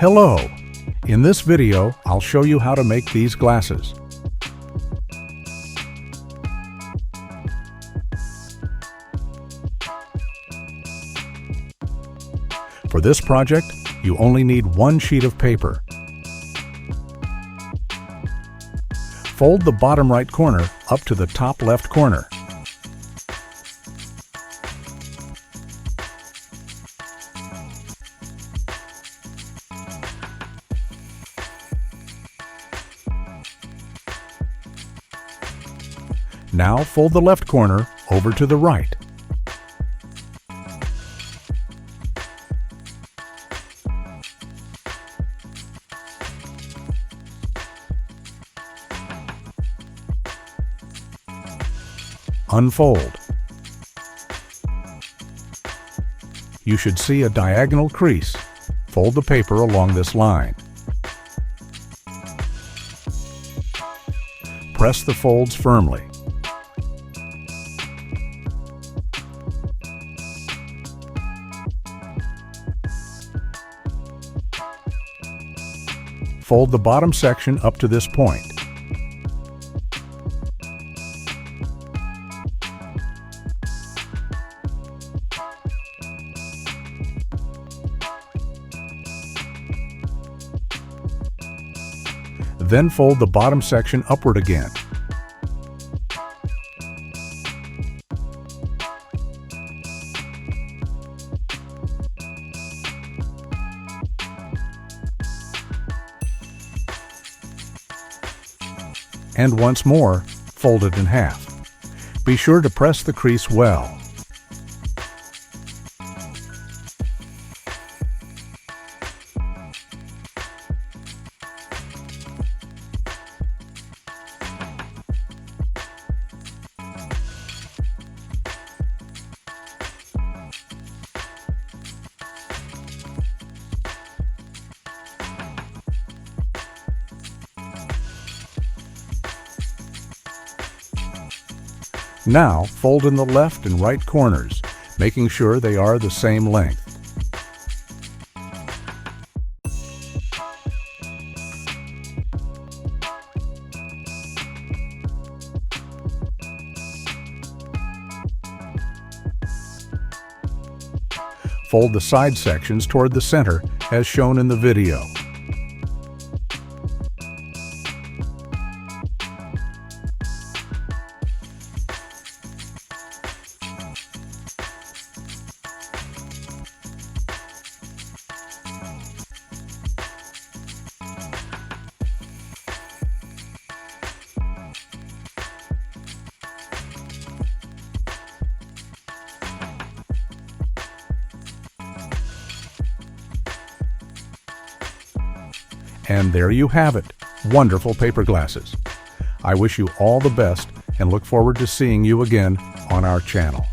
Hello! In this video, I'll show you how to make these glasses. For this project, you only need one sheet of paper. Fold the bottom right corner up to the top left corner. Now fold the left corner over to the right. Unfold. You should see a diagonal crease. Fold the paper along this line. Press the folds firmly. Fold the bottom section up to this point. Then fold the bottom section upward again. And once more, fold it in half. Be sure to press the crease well. Now, fold in the left and right corners, making sure they are the same length. Fold the side sections toward the center, as shown in the video. And there you have it, wonderful paper glasses. I wish you all the best and look forward to seeing you again on our channel.